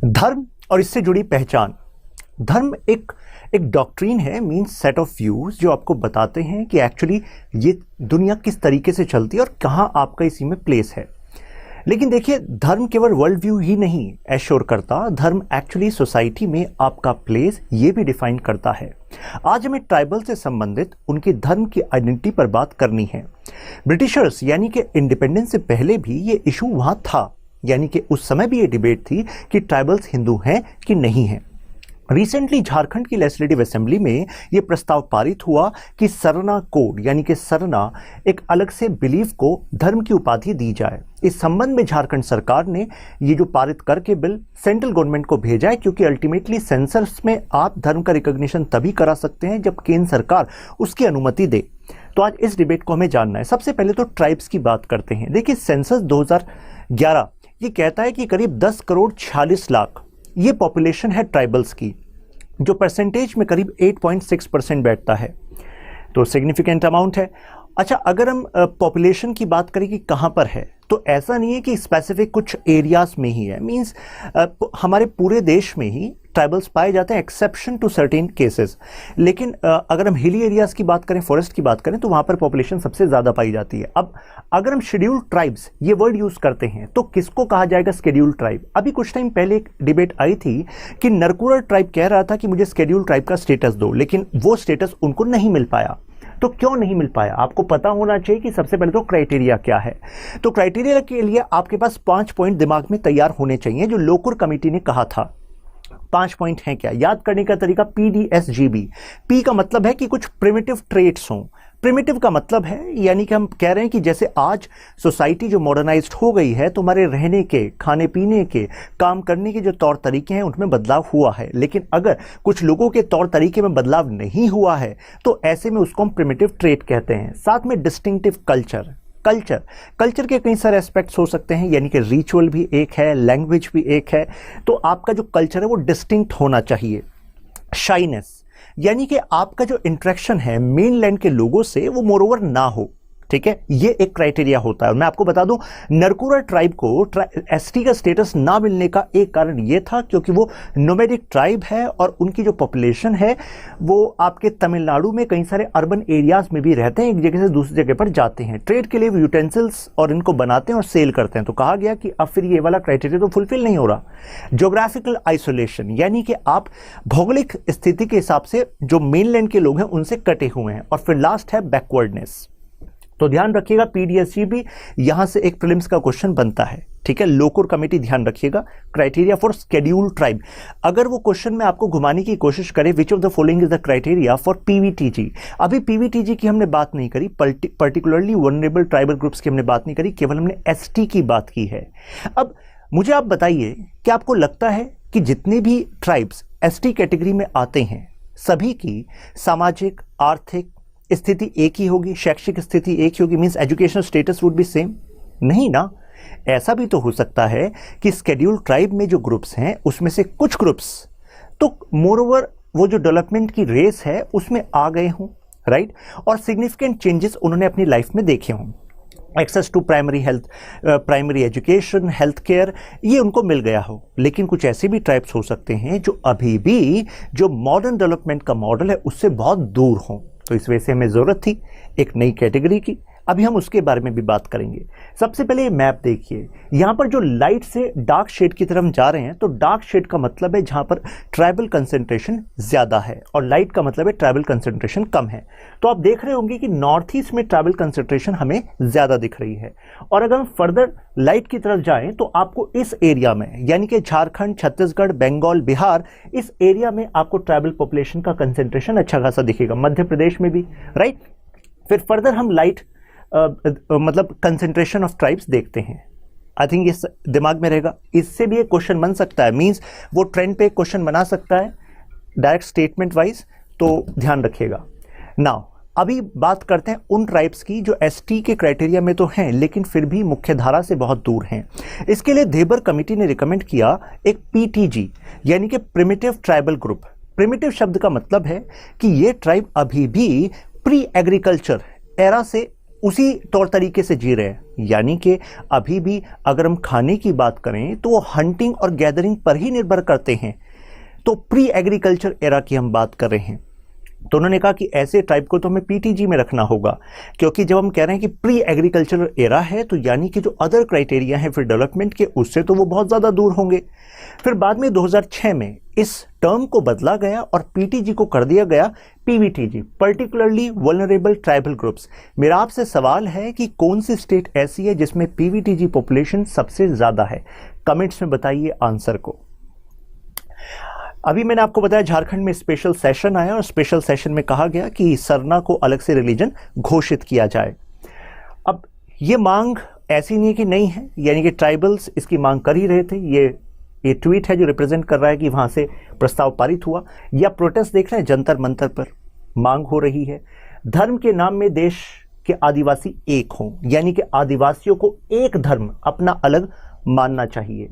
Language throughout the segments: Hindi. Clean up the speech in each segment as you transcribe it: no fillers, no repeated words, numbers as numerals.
धर्म और इससे जुड़ी पहचान। धर्म एक डॉक्ट्रीन है, मीन्स सेट ऑफ व्यूज जो आपको बताते हैं कि एक्चुअली ये दुनिया किस तरीके से चलती है और कहाँ आपका इसी में प्लेस है। लेकिन देखिए, धर्म केवल वर्ल्ड व्यू ही नहीं एश्योर करता, धर्म एक्चुअली सोसाइटी में आपका प्लेस ये भी डिफाइन करता है। आज हमें ट्राइबल से संबंधित उनके धर्म की आइडेंटिटी पर बात करनी है। ब्रिटिशर्स यानी कि इंडिपेंडेंस से पहले भी ये इशू वहाँ था, यानी कि उस समय भी ये डिबेट थी कि ट्राइबल्स हिंदू हैं कि नहीं हैं। रिसेंटली झारखंड की लेजिस्लेटिव असेंबली में यह प्रस्ताव पारित हुआ कि सरना कोड यानी कि सरना एक अलग से बिलीफ को धर्म की उपाधि दी जाए। इस संबंध में झारखंड सरकार ने ये जो पारित करके बिल सेंट्रल गवर्नमेंट को भेजा है, क्योंकि अल्टीमेटली सेंसस में आप धर्म का रिकॉग्निशन तभी करा सकते हैं जब केंद्र सरकार उसकी अनुमति दे। तो आज इस डिबेट को हमें जानना है। सबसे पहले तो ट्राइब्स की बात करते हैं। देखिए, सेंसस 2011 ये कहता है कि करीब 10 करोड़ 46 लाख ये पॉपुलेशन है ट्राइबल्स की, जो परसेंटेज में करीब 8.6% बैठता है, तो सिग्निफिकेंट अमाउंट है। अच्छा, अगर हम पॉपुलेशन की बात करें कि कहाँ पर है, तो ऐसा नहीं है कि स्पेसिफिक कुछ एरियाज में ही है, मींस हमारे पूरे देश में ही ट्राइबल्स पाए जाते हैं, एक्सेप्शन टू सर्टेन केसेस। लेकिन अगर हम हिली एरियाज की बात करें, फॉरेस्ट की बात करें, तो वहाँ पर पॉपुलेशन सबसे ज़्यादा पाई जाती है। अब अगर हम शेड्यूल्ड ट्राइब्स ये वर्ड यूज़ करते हैं तो किसको कहा जाएगा शेड्यूल्ड ट्राइब? अभी कुछ टाइम पहले एक डिबेट आई थी कि नरकुरा ट्राइब कह रहा था कि मुझे शेड्यूल्ड ट्राइब का स्टेटस दो, लेकिन वो स्टेटस उनको नहीं मिल पाया। तो क्यों नहीं मिल पाया? आपको पता होना चाहिए कि सबसे पहले तो क्राइटेरिया क्या है। तो क्राइटेरिया के लिए आपके पास 5 पॉइंट दिमाग में तैयार होने चाहिए, जो लोकुर कमेटी ने कहा था। 5 पॉइंट हैं क्या? याद करने का तरीका PDSGB। पी का मतलब है कि कुछ प्रिमिटिव ट्रेट्स हों। प्रिमिटिव का मतलब है, यानी कि हम कह रहे हैं कि जैसे आज सोसाइटी जो मॉडर्नाइज्ड हो गई है, तो हमारे रहने के, खाने पीने के, काम करने के जो तौर तरीके हैं उनमें बदलाव हुआ है। लेकिन अगर कुछ लोगों के तौर तरीके में बदलाव नहीं हुआ है तो ऐसे में उसको हम प्रिमिटिव ट्रेट कहते हैं। साथ में डिस्टिंक्टिव कल्चर के कई सारे एस्पेक्ट्स हो सकते हैं, यानी कि रिचुअल भी एक है, लैंग्वेज भी एक है, तो आपका जो कल्चर है वो डिस्टिंक्ट होना चाहिए। शाइनेस यानी कि आपका जो इंटरेक्शन है मेनलैंड के लोगों से वो मोरओवर ना हो, ठीक है, ये एक क्राइटेरिया होता है। और मैं आपको बता दूं, नरकुरा ट्राइब को एसटी का स्टेटस ना मिलने का एक कारण ये था क्योंकि वो नोमैडिक ट्राइब है और उनकी जो पॉपुलेशन है वो आपके तमिलनाडु में कई सारे अर्बन एरियाज में भी रहते हैं, एक जगह से दूसरी जगह पर जाते हैं ट्रेड के लिए, यूटेंसिल्स और इनको बनाते हैं और सेल करते हैं। तो कहा गया कि अब फिर ये वाला क्राइटेरिया तो फुलफिल नहीं हो रहा। ज्योग्राफिकल आइसोलेशन यानी कि आप भौगोलिक स्थिति के हिसाब से जो मेनलैंड के लोग हैं उनसे कटे हुए हैं। और फिर लास्ट है बैकवर्डनेस। तो ध्यान रखिएगा, PDSG भी यहां से एक प्रीलिम्स का क्वेश्चन बनता है, ठीक है। लोकुर कमेटी ध्यान रखिएगा, क्राइटेरिया फॉर शेड्यूल्ड ट्राइब। अगर वो क्वेश्चन में आपको घुमाने की कोशिश करे, which of the following is the criteria for PVTG। अभी PVTG की हमने बात नहीं करी, पर्टिकुलरली वनरेबल ट्राइबल ग्रुप्स की हमने बात नहीं करी, केवल हमने ST की बात की है। अब मुझे आप बताइए कि आपको लगता है कि जितने भी ट्राइब्स ST कैटेगरी में आते हैं सभी की सामाजिक आर्थिक स्थिति एक ही होगी, शैक्षिक स्थिति एक ही होगी, means educational status would be same? नहीं ना। ऐसा भी तो हो सकता है कि शेड्यूल्ड ट्राइब में जो ग्रुप्स हैं उसमें से कुछ ग्रुप्स तो मोरओवर वो जो डेवलपमेंट की रेस है उसमें आ गए हों, राइट, और सिग्निफिकेंट चेंजेस उन्होंने अपनी लाइफ में देखे हों। Access to primary health, primary education, health care, ये उनको मिल गया हो। लेकिन कुछ ऐसे भी ट्राइब्स हो सकते हैं जो अभी भी जो मॉडर्न डेवलपमेंट का मॉडल है उससे बहुत दूर हों। तो इस वजह से हमें ज़रूरत थी एक नई कैटेगरी की। अभी हम उसके बारे में भी बात करेंगे। सबसे पहले ये मैप देखिए, यहाँ पर जो लाइट से डार्क शेड की तरफ जा रहे हैं, तो डार्क शेड का मतलब है जहाँ पर ट्राइबल कंसंट्रेशन ज़्यादा है और लाइट का मतलब है ट्राइबल कंसंट्रेशन कम है। तो आप देख रहे होंगे कि नॉर्थ ईस्ट में ट्राइबल कंसंट्रेशन हमें ज़्यादा दिख रही है। और अगर हम फर्दर लाइट की तरफ जाएं तो आपको इस एरिया में, यानी कि झारखंड, छत्तीसगढ़, बंगाल, बिहार, इस एरिया में आपको ट्राइबल पॉपुलेशन का कंसंट्रेशन अच्छा खासा दिखेगा, मध्य प्रदेश में भी, राइट। फिर फर्दर हम लाइट मतलब कंसंट्रेशन ऑफ ट्राइब्स देखते हैं। आई थिंक ये दिमाग में रहेगा। इससे भी एक क्वेश्चन बन सकता है, मींस वो ट्रेंड पे क्वेश्चन बना सकता है डायरेक्ट स्टेटमेंट वाइज, तो ध्यान रखिएगा। नाउ अभी बात करते हैं उन ट्राइब्स की जो ST के क्राइटेरिया में तो हैं लेकिन फिर भी मुख्य धारा से बहुत दूर हैं। इसके लिए देबर कमेटी ने रिकमेंड किया एक PTG यानी कि प्रिमिटिव ट्राइबल ग्रुप। प्रिमिटिव शब्द का मतलब है कि ये ट्राइब अभी भी प्री एग्रीकल्चर एरा से उसी तौर तरीके से जी रहे हैं। यानी कि अभी भी अगर हम खाने की बात करें तो वो हंटिंग और गैदरिंग पर ही निर्भर करते हैं। तो प्री एग्रीकल्चर एरा की हम बात कर रहे हैं। तो उन्होंने कहा कि ऐसे ट्राइब को तो हमें पीटीजी में रखना होगा, क्योंकि जब हम कह रहे हैं कि प्री एग्रीकल्चरल एरा है तो यानी कि जो अदर क्राइटेरिया हैं फिर डेवलपमेंट के, उससे तो वो बहुत ज़्यादा दूर होंगे। फिर बाद में 2006 में इस टर्म को बदला गया और पीटीजी को कर दिया गया PVTG, particularly vulnerable tribal groups. मेरा आपसे सवाल है कि कौन सी स्टेट ऐसी है जिसमें पीवीटीजी पॉपुलेशन सबसे ज़्यादा है? कमेंट्स में बताइए आंसर को। अभी मैंने आपको बताया झारखंड में स्पेशल सेशन आया और स्पेशल सेशन में कहा गया कि सरना को अलग से रिलीजन घोषित किया जाए। अब ये मांग ऐसी नहीं है कि नहीं है, यानी कि ट्राइबल्स इसकी मांग कर ही रहे थे। ये ट्वीट है जो रिप्रेजेंट कर रहा है कि वहां से प्रस्ताव पारित हुआ, या प्रोटेस्ट देख रहे हैं जंतर मंतर पर मांग हो रही है। धर्म के नाम में देश के आदिवासी एक हों, यानी कि आदिवासियों को एक धर्म अपना अलग मानना चाहिए।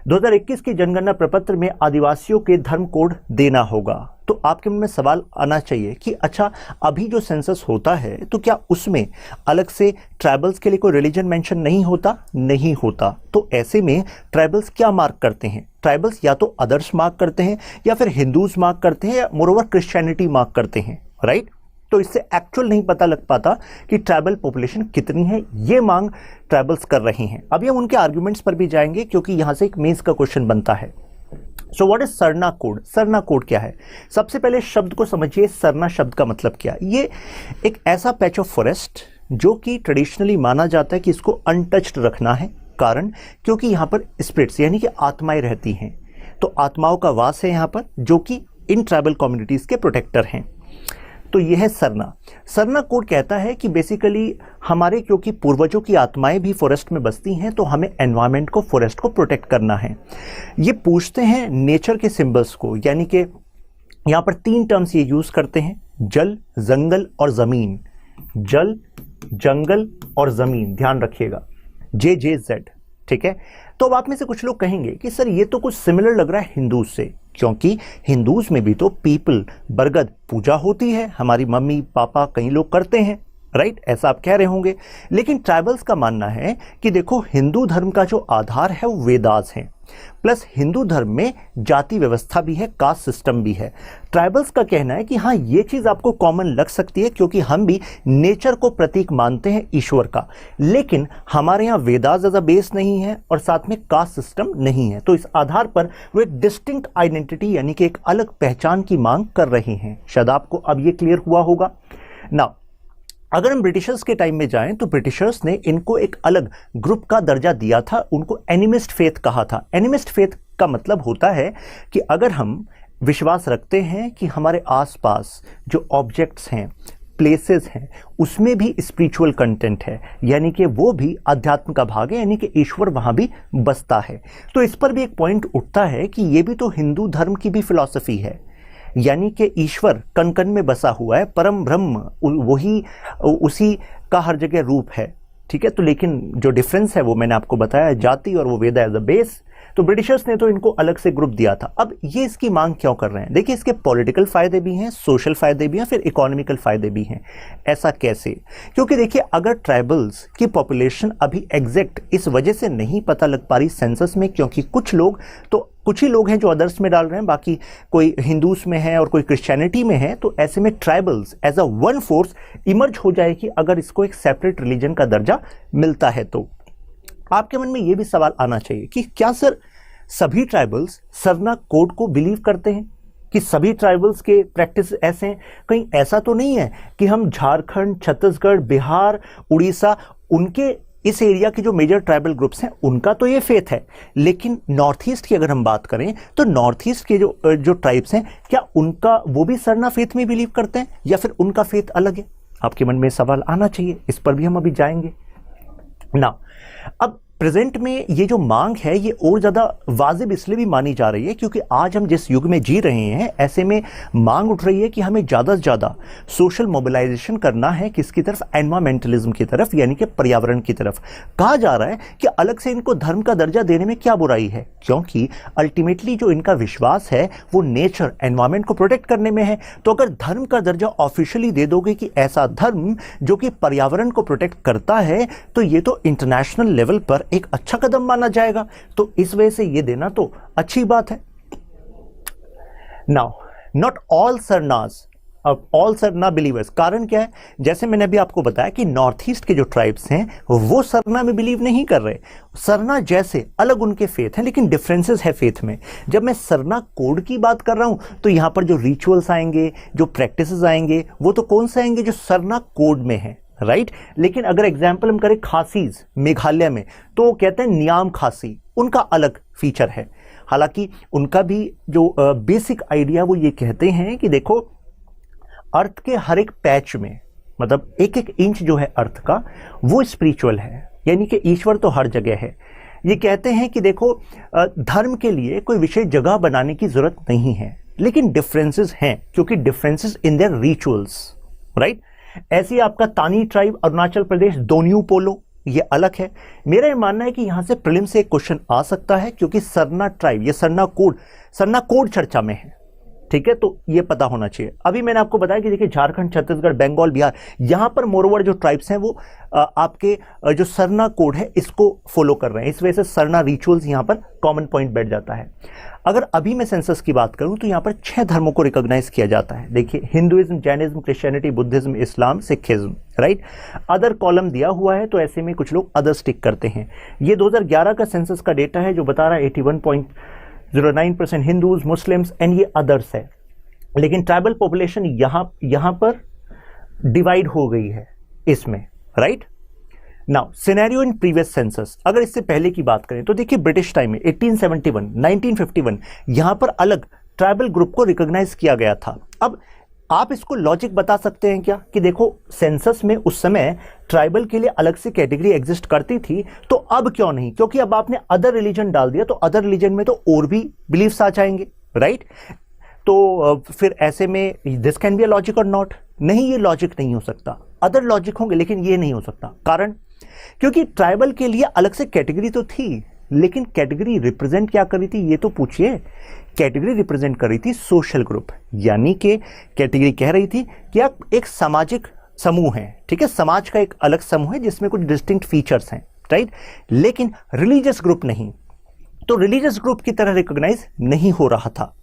2021 की जनगणना प्रपत्र में आदिवासियों के धर्म कोड देना होगा। तो आपके मन में सवाल आना चाहिए कि अच्छा, अभी जो सेंसस होता है तो क्या उसमें अलग से ट्राइबल्स के लिए कोई रिलीजन मेंशन नहीं होता? नहीं होता। तो ऐसे में ट्राइबल्स क्या मार्क करते हैं? ट्राइबल्स या तो अदर्स मार्क करते हैं, या फिर हिंदूज मार्क करते हैं, या मोरओवर क्रिश्चियनिटी मार्क करते हैं, राइट? तो इससे एक्चुअल नहीं पता लग पाता कि ट्राइबल पॉपुलेशन कितनी है। ये मांग ट्राइबल्स कर रही हैं। अभी हम उनके आर्ग्यूमेंट्स पर भी जाएंगे, क्योंकि यहां से एक मेंस का क्वेश्चन बनता है। So what is Sarna code? Sarna code क्या है? सबसे पहले शब्द को समझिए। सरना शब्द का मतलब क्या? ये एक ऐसा पैच ऑफ फॉरेस्ट जो कि ट्रेडिशनली माना जाता है कि इसको अनटच्ड रखना है। कारण क्योंकि यहाँ पर स्पिरिट्स यानी कि आत्माएं रहती हैं, तो आत्माओं का वास है यहाँ पर, जो कि इन ट्राइबल कम्युनिटीज के प्रोटेक्टर हैं। तो यह है सरना। सरना कोड कहता है कि बेसिकली हमारे, क्योंकि पूर्वजों की आत्माएं भी फॉरेस्ट में बसती हैं, तो हमें एनवायरनमेंट को, फॉरेस्ट को प्रोटेक्ट करना है। ये पूछते हैं नेचर के सिंबल्स को, यानी कि यहाँ पर 3 टर्म्स ये यूज करते हैं, जल, जंगल और जमीन। जल, जंगल और जमीन, ध्यान रखिएगा, JJZ, ठीक है। तो अब आप में से कुछ लोग कहेंगे कि सर ये तो कुछ सिमिलर लग रहा है हिंदूज से, क्योंकि हिंदूज में भी तो पीपल, बरगद पूजा होती है, हमारी मम्मी पापा कई लोग करते हैं, राइट? ऐसा आप कह रहे होंगे। लेकिन ट्राइबल्स का मानना है कि देखो, हिंदू धर्म का जो आधार है वो वेदास है, प्लस हिंदू धर्म में जाति व्यवस्था भी है, कास्ट सिस्टम भी है। ट्राइबल्स का कहना है कि हाँ, ये चीज आपको कॉमन लग सकती है, क्योंकि हम भी नेचर को प्रतीक मानते हैं ईश्वर का, लेकिन हमारे यहाँ वेदास एज अ बेस नहीं है और साथ में कास्ट सिस्टम नहीं है। तो इस आधार पर वो एक डिस्टिंक्ट आइडेंटिटी यानी कि एक अलग पहचान की मांग कर रहे हैं। शायद आपको अब ये क्लियर हुआ होगा ना। अगर हम ब्रिटिशर्स के टाइम में जाएं तो ब्रिटिशर्स ने इनको एक अलग ग्रुप का दर्जा दिया था, उनको एनिमिस्ट फेथ कहा था। एनिमिस्ट फेथ का मतलब होता है कि अगर हम विश्वास रखते हैं कि हमारे आसपास जो ऑब्जेक्ट्स हैं, प्लेसेस हैं, उसमें भी स्पिरिचुअल कंटेंट है, यानी कि वो भी अध्यात्म का भाग है, यानी कि ईश्वर वहां भी बसता है। तो इस पर भी एक पॉइंट उठता है कि ये भी तो हिंदू धर्म की भी फिलॉसफी है, यानी कि ईश्वर कण कण में बसा हुआ है, परम ब्रह्म वही उसी का हर जगह रूप है, ठीक है। तो लेकिन जो डिफरेंस है वो मैंने आपको बताया, जाति और वो वेदा एज अ बेस। तो ब्रिटिशर्स ने तो इनको अलग से ग्रुप दिया था। अब ये इसकी मांग क्यों कर रहे हैं? देखिए, इसके पॉलिटिकल फायदे भी हैं, सोशल फायदे भी हैं, फिर इकोनॉमिकल फायदे भी हैं। ऐसा कैसे? क्योंकि देखिए, अगर ट्राइबल्स की पॉपुलेशन अभी एग्जैक्ट इस वजह से नहीं पता लग पा रही सेंसस में, क्योंकि कुछ ही लोग हैं जो अदर्स में डाल रहे हैं, बाकी कोई हिंदूज में है और कोई क्रिश्चियनिटी में है। तो ऐसे में tribals as a one force emerge हो जाएगी अगर इसको एक सेपरेट रिलीजन का दर्जा मिलता है। तो आपके मन में यह भी सवाल आना चाहिए कि क्या सर सभी ट्राइबल्स सरना कोड को बिलीव करते हैं, कि सभी ट्राइबल्स के प्रैक्टिस ऐसे हैं? कहीं ऐसा तो नहीं है कि हम झारखंड, छत्तीसगढ़, बिहार, उड़ीसा, उनके इस एरिया के जो मेजर ट्राइबल ग्रुप्स हैं उनका तो ये फेथ है, लेकिन नॉर्थ ईस्ट की अगर हम बात करें तो नॉर्थ ईस्ट के जो ट्राइब्स हैं, क्या उनका वो भी सरना फेथ में बिलीव करते हैं या फिर उनका फेथ अलग है? आपके मन में सवाल आना चाहिए, इस पर भी हम अभी जाएंगे ना। अब प्रेजेंट में ये जो मांग है ये और ज़्यादा वाजिब इसलिए भी मानी जा रही है क्योंकि आज हम जिस युग में जी रहे हैं ऐसे में मांग उठ रही है कि हमें ज़्यादा से ज़्यादा सोशल मोबिलाइजेशन करना है। किसकी तरफ? एनवायरमेंटलिज्म की तरफ, यानी कि पर्यावरण की तरफ। कहा जा रहा है कि अलग से इनको धर्म का दर्जा देने में क्या बुराई है, क्योंकि अल्टीमेटली जो इनका विश्वास है वो नेचर, एनवायरमेंट को प्रोटेक्ट करने में है। तो अगर धर्म का दर्जा ऑफिशियली दे दोगे कि ऐसा धर्म जो कि पर्यावरण को प्रोटेक्ट करता है, तो ये तो इंटरनेशनल लेवल पर एक अच्छा कदम माना जाएगा। तो इस वजह से ये देना तो अच्छी बात है। नाउ नॉट ऑल सरनास, अब ऑल सरना बिलीवर्स, कारण क्या है? जैसे मैंने अभी आपको बताया कि नॉर्थ ईस्ट के जो ट्राइब्स हैं वो सरना में बिलीव नहीं कर रहे। सरना जैसे अलग उनके फेथ हैं, लेकिन डिफरेंसेस है फेथ में। जब मैं सरना कोड की बात कर रहा हूं तो यहां पर जो रिचुअल्स आएंगे, जो प्रैक्टिसेस आएंगे, वो तो कौन से आएंगे? जो सरना कोड में है, राइट। लेकिन अगर एग्जाम्पल हम करें खासीज मेघालय में, तो कहते हैं नियाम खासी, उनका अलग फीचर है। हालांकि उनका भी जो बेसिक आइडिया वो ये कहते हैं कि देखो अर्थ के हर एक पैच में, मतलब एक एक इंच जो है अर्थ का, वो स्पिरिचुअल है, यानी कि ईश्वर तो हर जगह है। ये कहते हैं कि देखो धर्म के लिए कोई विशेष जगह बनाने की जरूरत नहीं है, लेकिन डिफरेंसेस हैं, क्योंकि differences in their rituals, right. ऐसे आपका तानी ट्राइब अरुणाचल प्रदेश दोन्यू पोलो, ये अलग है। मेरा ये मानना है कि यहां से प्रीलिम से एक क्वेश्चन आ सकता है, क्योंकि सरना ट्राइब, ये सरना कोड चर्चा में है, ठीक है। तो ये पता होना चाहिए। अभी मैंने आपको बताया कि देखिए झारखंड, छत्तीसगढ़, बंगाल, बिहार, यहां पर मोरोवर जो ट्राइब्स हैं वो आपके जो सरना कोड है इसको फॉलो कर रहे हैं। इस वजह से सरना रिचुअल्स यहां पर कॉमन पॉइंट बैठ जाता है। अगर अभी मैं सेंसस की बात करूं तो यहां पर 6 धर्मों को रिकॉग्नाइज किया जाता है। देखिए हिंदुइज्म, जैनिज्म, क्रिश्चियनिटी, बुद्धिज्म, इस्लाम, सिखिज्म, राइट। अदर कॉलम दिया हुआ है तो ऐसे में कुछ लोग अदर स्टिक करते हैं। ये 2011 का सेंसस का डेटा है जो बता रहा है 81.09% हिंदूज, मुस्लिम्स एंड ये अदर्स है। लेकिन ट्राइबल पॉपुलेशन यहां पर डिवाइड हो गई है इसमें, right. Now scenario in previous census, अगर इससे पहले की बात करें तो देखिए ब्रिटिश टाइम में 1871, 1951 यहां पर अलग ट्राइबल ग्रुप को रिकॉग्नाइज किया गया था। अब आप इसको लॉजिक बता सकते हैं क्या कि देखो सेंसस में उस समय ट्राइबल के लिए अलग से कैटेगरी एग्जिस्ट करती थी, तो अब क्यों नहीं? क्योंकि अब आपने अदर रिलीजन डाल दिया, तो अदर रिलीजन में तो और भी बिलीफ्स आ जाएंगे, राइट। तो फिर ऐसे में this can be a logic और नॉट? नहीं, ये लॉजिक नहीं हो सकता। अदर लॉजिक होंगे लेकिन ये नहीं हो सकता। कारण क्योंकि ट्राइबल के लिए अलग से कैटेगरी तो थी, लेकिन कैटेगरी रिप्रेजेंट क्या कर रही थी ये तो पूछिए। कैटेगरी रिप्रेजेंट कर रही थी सोशल ग्रुप, यानी कि कैटेगरी कह रही थी कि आप एक सामाजिक समूह है, ठीक है, समाज का एक अलग समूह है जिसमें कुछ डिस्टिंक्ट फीचर्स हैं, राइट। लेकिन रिलीजियस ग्रुप नहीं, तो रिलीजियस ग्रुप की तरह रिकॉग्नाइज नहीं हो रहा था।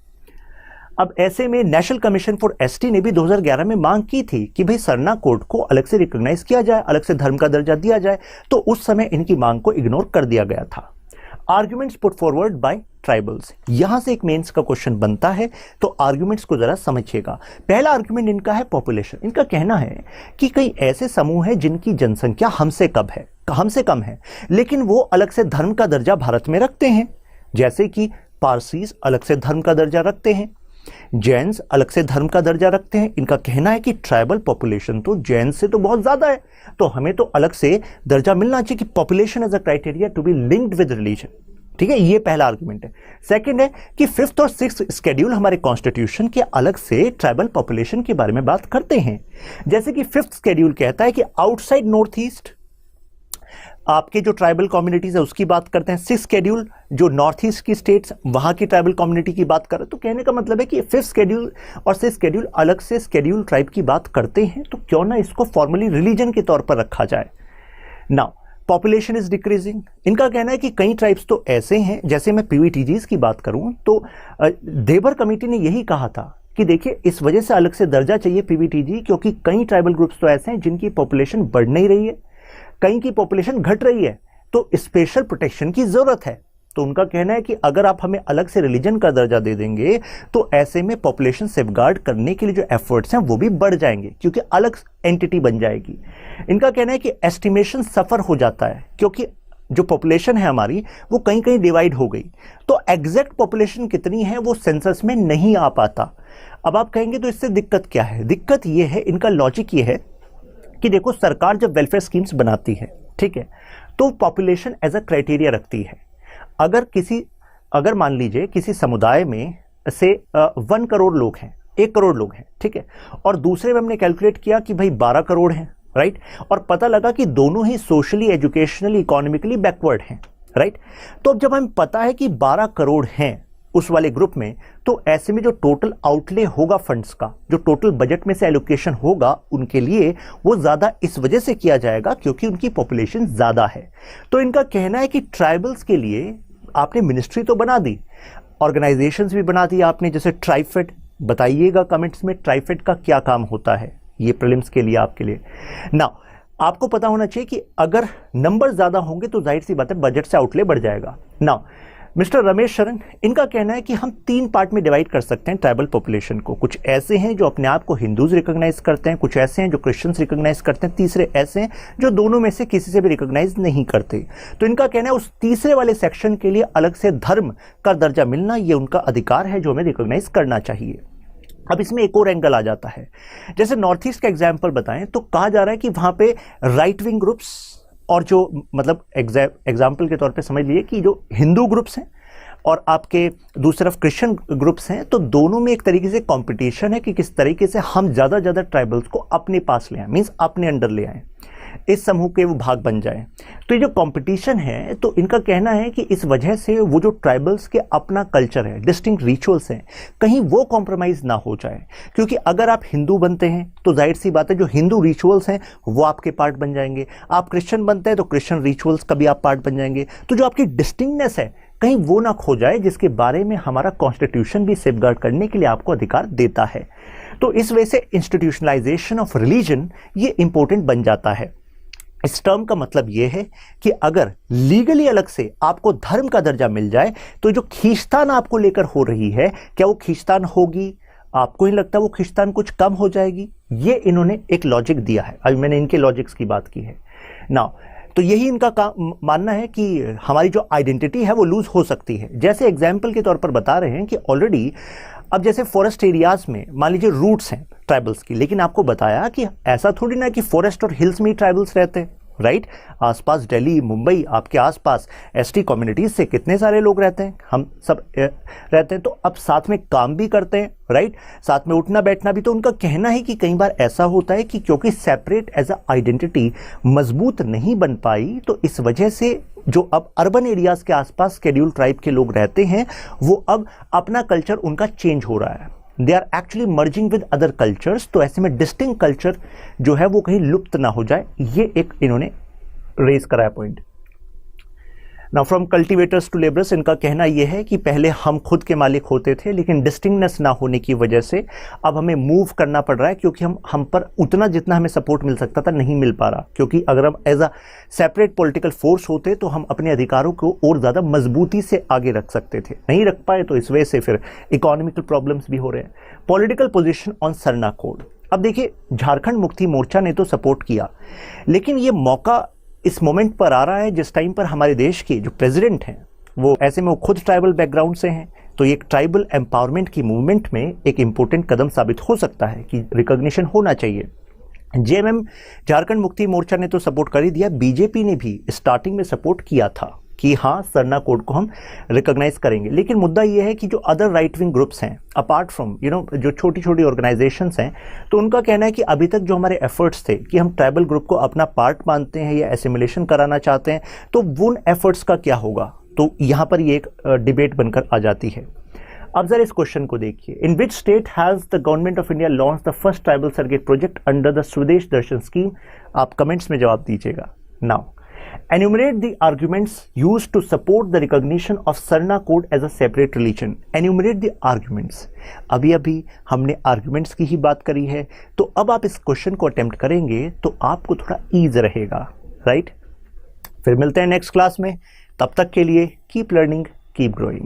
अब ऐसे में नेशनल कमीशन फॉर एसटी ने भी 2011 में मांग की थी कि भाई सरना कोड को अलग से रिकॉग्नाइज किया जाए, अलग से धर्म का दर्जा दिया जाए, तो उस समय इनकी मांग को इग्नोर कर दिया गया था। Arguments put forward bye tribals, यहां से एक मेंस का क्वेश्चन बनता है, तो आर्ग्यूमेंट्स को जरा समझिएगा। पहला आर्ग्यूमेंट इनका है पॉपुलेशन। इनका कहना है कि कई ऐसे समूह हैं जिनकी जनसंख्या हमसे कम है, लेकिन वो अलग से धर्म का दर्जा भारत में रखते हैं, जैसे कि पारसीज अलग से धर्म का दर्जा रखते हैं, जैन्स अलग से धर्म का दर्जा रखते हैं। इनका कहना है कि ट्राइबल पॉपुलेशन तो जैन से तो बहुत ज्यादा है, तो हमें तो अलग से दर्जा मिलना चाहिए कि population as a criteria to be linked with religion, ठीक है। ये पहला आर्गुमेंट है। सेकंड है कि 5th और 6th शेड्यूल हमारे कॉन्स्टिट्यूशन के अलग से ट्राइबल पॉपुलेशन के बारे में बात करते हैं। जैसे कि 5th शेड्यूल कहता है कि आउटसाइड नॉर्थ ईस्ट आपके जो ट्राइबल कम्युनिटीज है उसकी बात करते हैं। 6th शेड्यूल जो नॉर्थ ईस्ट की स्टेट्स वहां की ट्राइबल कम्युनिटी की बात कर रहे हैं। तो कहने का मतलब है कि 5th शेड्यूल और 6th शेड्यूल अलग से शेड्यूल ट्राइब की बात करते हैं, तो क्यों ना इसको फॉर्मली रिलीजन के तौर पर रखा जाए। नाउ पॉपुलेशन इज डिक्रीजिंग, इनका कहना है कि कई ट्राइब्स तो ऐसे हैं, जैसे मैं पीवीटीजीज की बात करूं तो देबर कमेटी ने यही कहा था कि देखिए इस वजह से अलग से दर्जा चाहिए पीवीटीजी, क्योंकि कई ट्राइबल ग्रुप्स तो ऐसे हैं जिनकी पॉपुलेशन बढ़ नहीं रही है, कई की पॉपुलेशन घट रही है, तो स्पेशल प्रोटेक्शन की जरूरत है। तो उनका कहना है कि अगर आप हमें अलग से रिलीजन का दर्जा दे देंगे तो ऐसे में पॉपुलेशन सेफगार्ड करने के लिए जो एफर्ट्स हैं वो भी बढ़ जाएंगे, क्योंकि अलग एंटिटी बन जाएगी। इनका कहना है कि एस्टिमेशन सफर हो जाता है, क्योंकि जो पॉपुलेशन है हमारी वो कहीं कहीं डिवाइड हो गई, तो एग्जैक्ट पॉपुलेशन कितनी है वो सेंसस में नहीं आ पाता। अब आप कहेंगे तो इससे दिक्कत क्या है? दिक्कत ये है, इनका लॉजिक ये है कि देखो सरकार जब वेलफेयर स्कीम्स बनाती है, ठीक है, तो पॉपुलेशन एज अ क्राइटेरिया रखती है। अगर मान लीजिए किसी समुदाय में से 1 करोड़ लोग हैं, 1 करोड़ लोग हैं, ठीक है, और दूसरे में हमने कैलकुलेट किया कि भाई 12 करोड़ हैं, राइट, और पता लगा कि दोनों ही सोशली, एजुकेशनली, इकोनॉमिकली बैकवर्ड हैं, राइट। तो अब जब हमें पता है कि 12 करोड़ हैं उस वाले ग्रुप में, तो ऐसे में जो टोटल आउटले होगा फंड्स का, जो टोटल बजट में से एलोकेशन होगा उनके लिए, वो ज़्यादा इस वजह से किया जाएगा क्योंकि उनकी पॉपुलेशन ज़्यादा है। तो इनका कहना है कि ट्राइबल्स के लिए आपने मिनिस्ट्री तो बना दी, ऑर्गेनाइजेशंस भी बना दी आपने, जैसे ट्राइफेड। बताइएगा कमेंट्स में ट्राइफेड का क्या काम होता है, ये प्रीलिम्स के लिए आपके लिए। ना आपको पता होना चाहिए कि अगर नंबर ज़्यादा होंगे तो जाहिर सी बात है बजट से आउटले बढ़ जाएगा। ना मिस्टर रमेश शरण, इनका कहना है कि हम 3 पार्ट में डिवाइड कर सकते हैं ट्राइबल पॉपुलेशन को। कुछ ऐसे हैं जो अपने आप को हिंदूज रिकॉग्नाइज करते हैं, कुछ ऐसे हैं जो क्रिश्चियंस रिकॉग्नाइज करते हैं, तीसरे ऐसे हैं जो दोनों में से किसी से भी रिकॉग्नाइज नहीं करते। तो इनका कहना है उस तीसरे वाले सेक्शन के लिए अलग से धर्म का दर्जा मिलना, ये उनका अधिकार है जो हमें रिकॉग्नाइज करना चाहिए। अब इसमें एक और एंगल आ जाता है, जैसे नॉर्थ ईस्ट का एग्जाम्पल बताएं तो कहा जा रहा है कि वहाँ पे राइट विंग ग्रुप्स और जो मतलब एग्जाम्पल के तौर पे समझ लिए कि जो हिंदू ग्रुप्स हैं और आपके दूसरी तरफ क्रिश्चियन ग्रुप्स हैं, तो दोनों में एक तरीके से कंपटीशन है कि किस तरीके से हम ज़्यादा ट्राइबल्स को अपने पास ले आएं, मीन्स अपने अंडर ले आएं, इस समूह के वो भाग बन जाएं। तो ये जो कंपटीशन है, तो इनका कहना है कि इस वजह से वो जो ट्राइबल्स के अपना कल्चर है, डिस्टिंक्ट रिचुअल्स हैं, कहीं वो कॉम्प्रोमाइज़ ना हो जाए। क्योंकि अगर आप हिंदू बनते हैं तो जाहिर सी बात है जो हिंदू रिचुअल्स हैं वो आपके पार्ट बन जाएंगे, आप क्रिश्चियन बनते हैं तो क्रिश्चियन रिचुअल्स का भी आप पार्ट बन जाएंगे। तो जो आपकी डिस्टिंक्टनेस है कहीं वो ना खो जाए, जिसके बारे में हमारा कॉन्स्टिट्यूशन भी सेफगार्ड करने के लिए आपको अधिकार देता है। तो इस वजह से इंस्टीट्यूशनलाइजेशन ऑफ रिलीजन ये इंपॉर्टेंट बन जाता है। इस टर्म का मतलब यह है कि अगर लीगली अलग से आपको धर्म का दर्जा मिल जाए तो जो खींचतान आपको लेकर हो रही है, क्या वो खींचतान होगी? आपको ही लगता है वो खींचतान कुछ कम हो जाएगी? ये इन्होंने एक लॉजिक दिया है। अभी मैंने इनके लॉजिक्स की बात की है ना। तो यही इनका मानना है कि हमारी जो आइडेंटिटी है वो लूज हो सकती है। जैसे एग्जाम्पल के तौर पर बता रहे हैं कि ऑलरेडी अब जैसे फॉरेस्ट एरियाज में मान लीजिए रूट्स हैं ट्राइबल्स की, लेकिन आपको बताया कि ऐसा थोड़ी ना कि फॉरेस्ट और हिल्स में ही ट्राइबल्स रहते हैं, राइट। आसपास दिल्ली, मुंबई, आपके आसपास एसटी कम्युनिटीज से कितने सारे लोग रहते हैं, हम सब रहते हैं, तो अब साथ में काम भी करते हैं, राइट, साथ में उठना बैठना भी। तो उनका कहना है कि कई बार ऐसा होता है कि क्योंकि सेपरेट एज अ आइडेंटिटी मजबूत नहीं बन पाई, तो इस वजह से जो अब अर्बन एरियाज के आसपास शेड्यूल ट्राइब के लोग रहते हैं, वो अब अपना कल्चर उनका चेंज हो रहा है, they are actually merging with other cultures. तो ऐसे में डिस्टिंक्ट कल्चर जो है वो कहीं लुप्त ना हो जाए, ये एक इन्होंने रेज कराया point. Now from cultivators to labourers, इनका कहना यह है कि पहले हम खुद के मालिक होते थे, लेकिन डिस्टिंक्टनेस ना होने की वजह से अब हमें मूव करना पड़ रहा है, क्योंकि हम पर उतना जितना हमें सपोर्ट मिल सकता था नहीं मिल पा रहा। क्योंकि अगर हम as a separate political force होते तो हम अपने अधिकारों को और ज़्यादा मजबूती से आगे रख सकते थे, नहीं रख पाए, तो इस वजह से फिर इकोनॉमिकल प्रॉब्लम्स भी हो रहे हैं। Political position on Sarna code, अब देखिए झारखंड मुक्ति मोर्चा ने तो सपोर्ट किया, लेकिन ये मौका इस मोमेंट पर आ रहा है जिस टाइम पर हमारे देश के जो प्रेसिडेंट हैं वो ऐसे में वो खुद ट्राइबल बैकग्राउंड से हैं। तो ये एक ट्राइबल एम्पावरमेंट की मूवमेंट में एक इम्पोर्टेंट कदम साबित हो सकता है कि रिकॉग्निशन होना चाहिए। जेएमएम झारखंड मुक्ति मोर्चा ने तो सपोर्ट कर ही दिया, बीजेपी ने भी स्टार्टिंग में सपोर्ट किया था कि हाँ सरना कोड को हम रिकॉग्नाइज करेंगे। लेकिन मुद्दा ये है कि जो अदर राइट विंग ग्रुप्स हैं अपार्ट फ्रॉम जो छोटी छोटी ऑर्गेनाइजेशंस हैं, तो उनका कहना है कि अभी तक जो हमारे एफर्ट्स थे कि हम ट्राइबल ग्रुप को अपना पार्ट मानते हैं या एसिमिलेशन कराना चाहते हैं, तो उन एफर्ट्स का क्या होगा? तो यहाँ पर ये एक डिबेट बनकर आ जाती है। अब जरा इस क्वेश्चन को देखिए, in which state has the government of India launch the first tribal circuit project under the Swadesh Darshan scheme? आप कमेंट्स में जवाब दीजिएगा। Now enumerate the arguments used to support the recognition of Sarna code as a separate religion. Enumerate the arguments. अभी हमने arguments की ही बात करी है, तो अब आप इस क्वेश्चन को अटेम्प्ट करेंगे तो आपको थोड़ा ईज रहेगा, राइट। फिर मिलते हैं नेक्स्ट क्लास में, तब तक के लिए कीप लर्निंग, कीप ग्रोइंग।